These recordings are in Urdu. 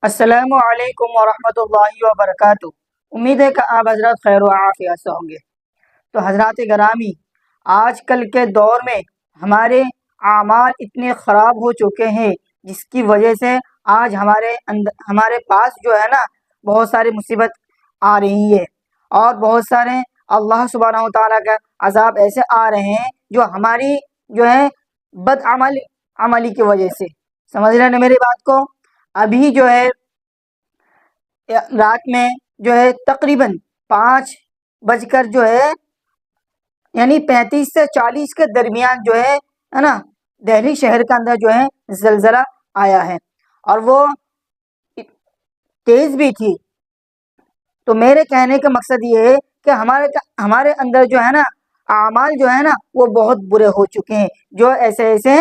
السلام علیکم ورحمۃ اللہ وبرکاتہ۔ امید ہے کہ آپ حضرات خیر و عافیت سے ہوں گے۔ تو حضرات گرامی، آج کل کے دور میں ہمارے اعمال اتنے خراب ہو چکے ہیں جس کی وجہ سے آج ہمارے پاس جو ہے نا بہت ساری مصیبت آ رہی ہے، اور بہت سارے اللہ سبحانہ و تعالیٰ کا عذاب ایسے آ رہے ہیں جو ہماری جو ہے عملی کی وجہ سے۔ سمجھ رہے ہیں نا میری بات کو؟ ابھی جو ہے رات میں جو ہے تقریباً 5 بج کر جو ہے یعنی 35 سے 40 کے درمیان جو ہے نا دہلی شہر کے اندر جو ہے زلزلہ آیا ہے، اور وہ تیز بھی تھی۔ تو میرے کہنے کا مقصد یہ ہے کہ ہمارے اندر جو ہے نا اعمال جو ہے نا وہ بہت برے ہو چکے ہیں، جو ایسے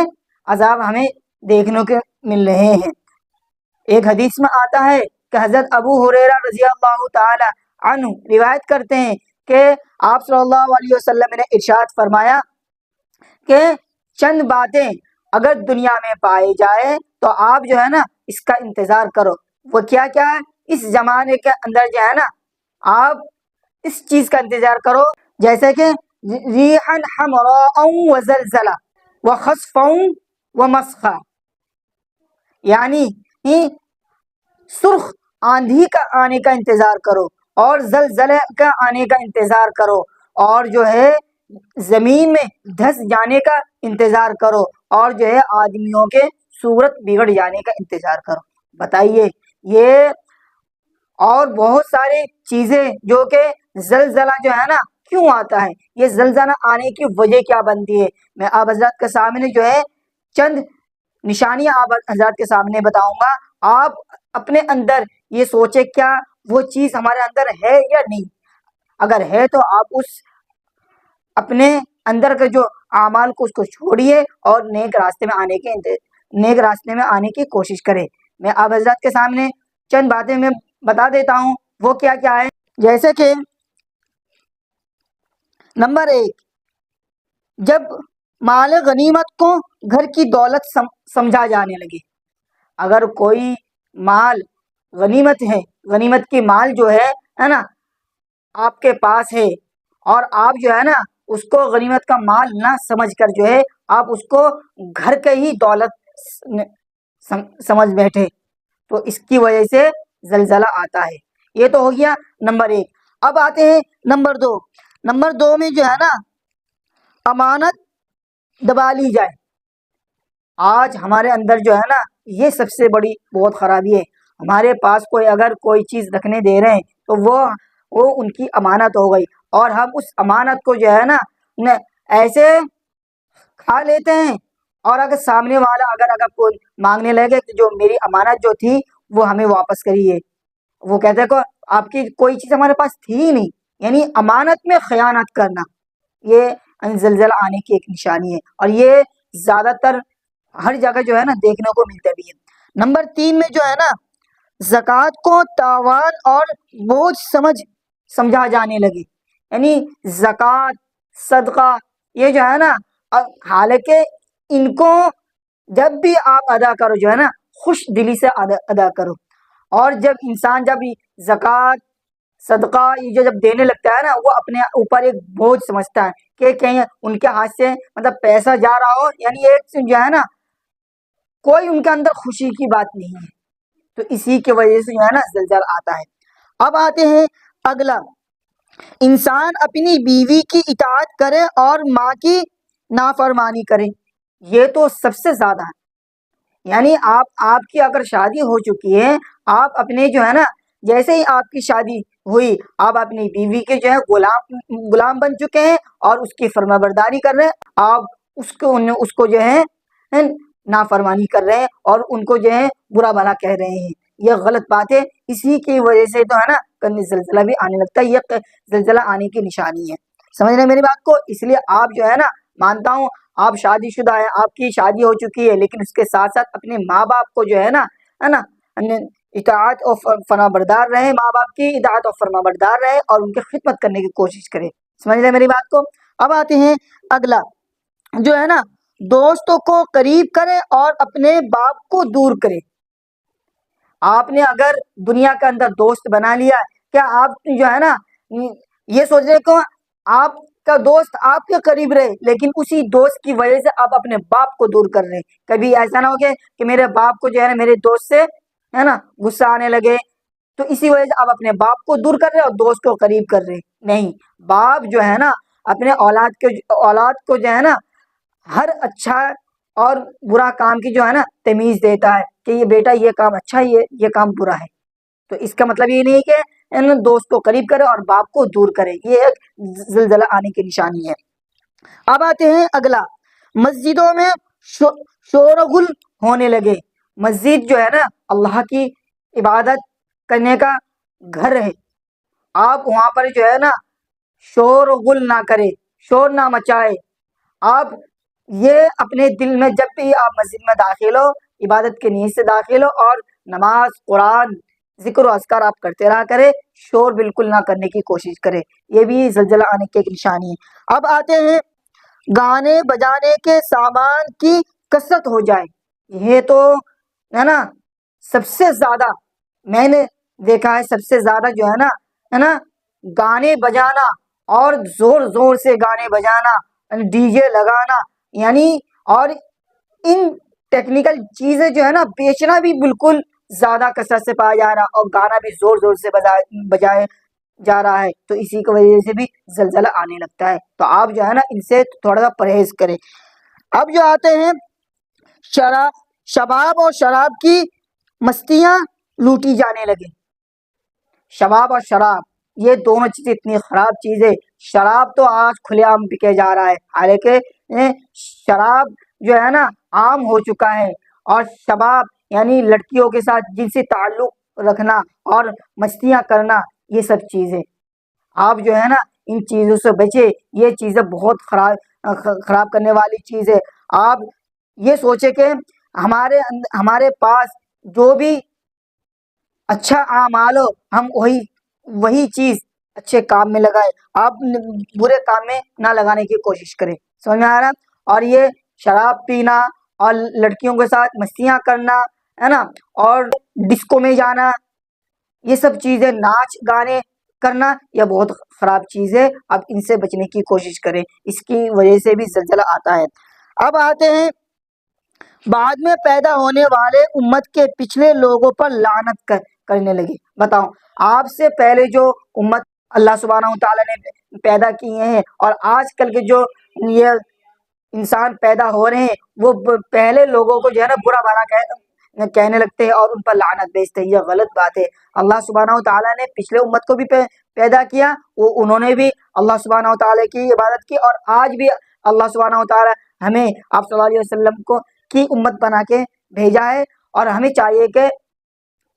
عذاب ہمیں دیکھنے کو مل رہے ہیں۔ ایک حدیث میں آتا ہے کہ حضرت ابو ہریرہ رضی اللہ تعالی عنہ روایت کرتے ہیں کہ آپ صلی اللہ علیہ وسلم نے ارشاد فرمایا کہ چند باتیں اگر دنیا میں پائی جائے تو آپ جو ہے نا اس کا انتظار کرو۔ وہ کیا ہے؟ اس زمانے کے اندر جو ہے نا آپ اس چیز کا انتظار کرو، جیسے کہ ریحا حمراء وزلزلہ وخسفا ومسخا، یعنی سرخ آندھی کا آنے کا انتظار کرو اور زلزلے کا آنے کا انتظار کرو، اور جو ہے زمین میں دھس جانے کا انتظار کرو، اور جو ہے آدمیوں کے صورت بگڑ جانے کا انتظار کرو۔ بتائیے، یہ اور بہت ساری چیزیں جو کہ زلزلہ جو ہے نا کیوں آتا ہے، یہ زلزلہ آنے کی وجہ کیا بنتی ہے، میں آپ حضرات کے سامنے جو ہے چند نشانیاں آپ حضرات کے سامنے بتاؤں گا۔ آپ اپنے اندر یہ سوچے کیا وہ چیز ہمارے اندر ہے یا نہیں، اگر ہے تو آپ اس اپنے اندر کے جو اعمال کو اس کو چھوڑیے اور نیک راستے میں آنے کی کوشش کرے۔ میں آپ حضرات کے سامنے چند باتیں میں بتا دیتا ہوں، وہ کیا ہے۔ جیسے کہ نمبر 1، جب مال غنیمت کو گھر کی دولت سمجھا جانے لگے۔ اگر کوئی مال غنیمت ہے، غنیمت کی مال جو ہے نا آپ کے پاس ہے، اور آپ جو ہے نا اس کو غنیمت کا مال نہ سمجھ کر جو ہے آپ اس کو گھر کے ہی دولت سمجھ بیٹھے، تو اس کی وجہ سے زلزلہ آتا ہے۔ یہ تو ہو گیا نمبر 1۔ اب آتے ہیں نمبر 2۔ نمبر 2 میں جو ہے نا امانت دبا لی جائے۔ آج ہمارے اندر جو ہے نا یہ سب سے بڑی بہت خرابی ہے۔ ہمارے پاس اگر کوئی چیز رکھنے دے رہے ہیں تو وہ ان کی امانت ہو گئی، اور ہم اس امانت کو جو ہے نا ایسے کھا لیتے ہیں، اور اگر سامنے والا اگر کوئی مانگنے لگے کہ جو میری امانت جو تھی وہ ہمیں واپس کریے، وہ کہتے ہیں کہ آپ کی کوئی چیز ہمارے پاس تھی ہی نہیں، یعنی امانت میں خیانت کرنا، یہ زلزلہ آنے کی ایک نشانی ہے، اور یہ زیادہ تر ہر جگہ جو ہے نا دیکھنے کو ملتا بھی ہے۔ نمبر 3 میں جو ہے نا زکوٰۃ کو تاوان اور بوجھ سمجھا جانے لگے، یعنی زکوٰۃ صدقہ یہ جو ہے نا، حالانکہ ان کو جب بھی آپ ادا کرو جو ہے نا خوش دلی سے ادا کرو، اور جب انسان جب زکوٰۃ صدقہ یہ جب دینے لگتا ہے نا وہ اپنے اوپر ایک بوجھ سمجھتا ہے کہ کہیں ان کے ہاتھ سے مطلب پیسہ جا رہا ہو، یعنی ایک جو ہے نا کوئی ان کے اندر خوشی کی بات نہیں ہے، تو اسی کی وجہ سے جو ہے نا زلزلہ آتا ہے۔ اب آتے ہیں اگلا، انسان اپنی بیوی کی اطاعت کرے اور ماں کی نافرمانی کرے، یہ تو سب سے زیادہ ہے۔ یعنی آپ کی اگر شادی ہو چکی ہے، آپ اپنے جو ہے نا جیسے ہی آپ کی شادی ہوئی آپ اپنی بیوی کے جو ہے غلام بن چکے ہیں اور اس کی فرما برداری کر رہے ہیں، آپ اس کو جو ہے نافرمانی کر رہے ہیں اور ان کو جو ہے برا بھلا کہہ رہے ہیں، یہ غلط بات ہے۔ اسی کی وجہ سے تو ہے نا کبھی زلزلہ بھی آنے لگتا ہے، یہ زلزلہ آنے کی نشانی ہے۔ سمجھ رہے ہیں میری بات کو؟ اس لیے آپ جو ہے نا، مانتا ہوں آپ شادی شدہ ہیں، آپ کی شادی ہو چکی ہے، لیکن اس کے ساتھ ساتھ اپنے ماں باپ کو جو ہے نا اطاعت اور فرما بردار رہے، ماں باپ کی اطاعت اور فرما بردار رہے اور ان کی خدمت کرنے کی کوشش کرے۔ سمجھ رہے ہیں میری بات کو؟ اب آتے ہیں اگلا، جو ہے نا دوستوں کو قریب کرے اور اپنے باپ کو دور کرے۔ آپ نے اگر دنیا کے اندر دوست بنا لیا، کیا آپ جو ہے نا یہ سوچ رہے کو آپ کا دوست آپ کے قریب رہے، لیکن اسی دوست کی وجہ سے آپ اپنے باپ کو دور کر رہے ہیں؟ کبھی ایسا نہ ہو کہ میرے باپ کو جو ہے نا میرے دوست سے ہے نا غصہ آنے لگے، تو اسی وجہ سے آپ اپنے باپ کو دور کر رہے اور دوست کو قریب کر رہے. نہیں، باپ جو ہے نا اپنے اولاد کو جو ہے نا ہر اچھا اور برا کام کی جو ہے نا تمیز دیتا ہے کہ یہ بیٹا یہ کام اچھا ہے، یہ کام برا ہے. تو اس کا مطلب یہ نہیں کہ دوست کو قریب کرے اور باپ کو دور کرے، یہ ایک زلزلہ آنے کی نشانی ہے. اب آتے ہیں اگلا، مسجدوں میں شور و غل ہونے لگے. مسجد جو ہے نا اللہ کی عبادت کرنے کا گھر ہے، آپ وہاں پر جو ہے نا شور و غل نہ کرے، شور نہ مچائے. آپ یہ اپنے دل میں جب بھی آپ مسجد میں داخل ہو، عبادت کے نیت سے داخل ہو اور نماز، قرآن، ذکر و اذکار آپ کرتے رہا کرے، شور بالکل نہ کرنے کی کوشش کرے. یہ بھی زلزلہ آنے کی ایک نشانی ہے. اب آتے ہیں گانے بجانے کے سامان کی کثرت ہو جائے. یہ تو ہے نا سب سے زیادہ میں نے دیکھا ہے، سب سے زیادہ جو ہے نا گانے بجانا اور زور زور سے گانے بجانا، ڈی جے لگانا، یعنی اور ان ٹیکنیکل چیزیں جو ہے نا بیچنا بھی بالکل زیادہ کثرت سے پایا جا رہا، اور گانا بھی زور زور سے بجائے جا رہا ہے، تو اسی کی وجہ سے بھی زلزلہ آنے لگتا ہے. تو آپ جو ہے نا ان سے تھوڑا سا پرہیز کریں. اب جو آتے ہیں شباب اور شراب کی مستیاں لوٹی جانے لگے. شباب اور شراب یہ دونوں چیزیں اتنی خراب چیزیں. شراب تو آج کھلے عام بکے جا رہا ہے، حالانکہ شراب جو ہے نا عام ہو چکا ہے، اور شباب یعنی لڑکیوں کے ساتھ جنسی تعلق رکھنا اور مستیاں کرنا، یہ سب چیزیں آپ جو ہے نا ان چیزوں سے بچے. یہ چیزیں بہت خراب کرنے والی چیز ہے. آپ یہ سوچے کہ ہمارے پاس جو بھی اچھا اعمال ہو، ہم وہی چیز اچھے کام میں لگائے، آپ برے کام میں نہ لگانے کی کوشش کریں. سمجھ میں آ رہا؟ اور یہ شراب پینا اور لڑکیوں کے ساتھ مستیاں کرنا ہے نا، اور ڈسکو میں جانا، یہ سب چیزیں، ناچ گانے کرنا، یہ بہت خراب چیز ہے. اب ان سے بچنے کی کوشش کریں، اس کی وجہ سے بھی زلزلہ آتا ہے. اب آتے ہیں بعد میں پیدا ہونے والے امت کے پچھلے لوگوں پر لعنت کرنے لگے. بتاؤ، آپ سے پہلے جو امت اللہ سبحانہ تعالیٰ نے پیدا کیے ہیں اور آج کل کے جو یہ انسان پیدا ہو رہے ہیں، وہ پہلے لوگوں کو جو ہے نا برا بھلا کہنے لگتے ہیں اور ان پر لعنت بھیجتے ہیں. یہ غلط بات ہے. اللہ سبحانہ تعالیٰ نے پچھلے امت کو بھی پیدا کیا، انہوں نے بھی اللہ سبحانہ تعالیٰ کی عبادت کی، اور آج بھی اللہ سبحانہ تعالیٰ ہمیں آپ صلی اللہ علیہ وسلم کی امت بنا کے بھیجا ہے، اور ہمیں چاہیے کہ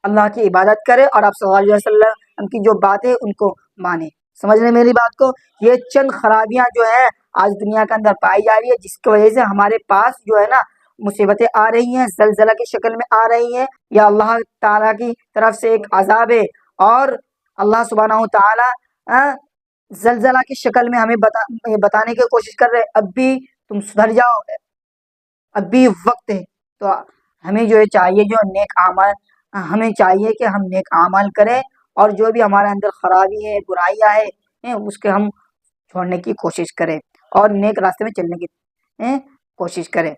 اللہ کی عبادت کرے اور آپ صلی اللہ علیہ وسلم کی جو باتیں ان کو مانے. سمجھ لیں میری بات کو. یہ چند خرابیاں جو ہیں آج دنیا کے اندر پائی جا رہی ہے، جس کی وجہ سے ہمارے پاس جو ہے نا مصیبتیں آ رہی ہیں، زلزلہ کی شکل میں آ رہی ہیں، یا اللہ تعالیٰ کی طرف سے ایک عذاب ہے. اور اللہ سبحانہ تعالیٰ زلزلہ کی شکل میں ہمیں بتانے کی کوشش کر رہے، اب بھی تم سدھر جاؤ، اب بھی وقت ہے. تو ہمیں جو چاہیے ہمیں چاہیے کہ ہم نیک اعمال کریں، اور جو بھی ہمارے اندر خرابی ہے، برائیاں ہیں، اس کے ہم چھوڑنے کی کوشش کریں اور نیک راستے میں چلنے کی کوشش کریں.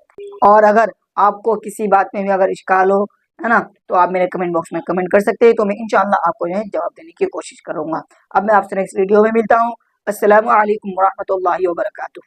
اور اگر آپ کو کسی بات میں بھی اگر اشکال ہو ہے نا، تو آپ میرے کمنٹ باکس میں کمنٹ کر سکتے ہیں، تو میں انشاءاللہ آپ کو جواب دینے کی کوشش کروں گا. اب میں آپ سے نیکسٹ ویڈیو میں ملتا ہوں. السلام علیکم ورحمۃ اللہ وبرکاتہ.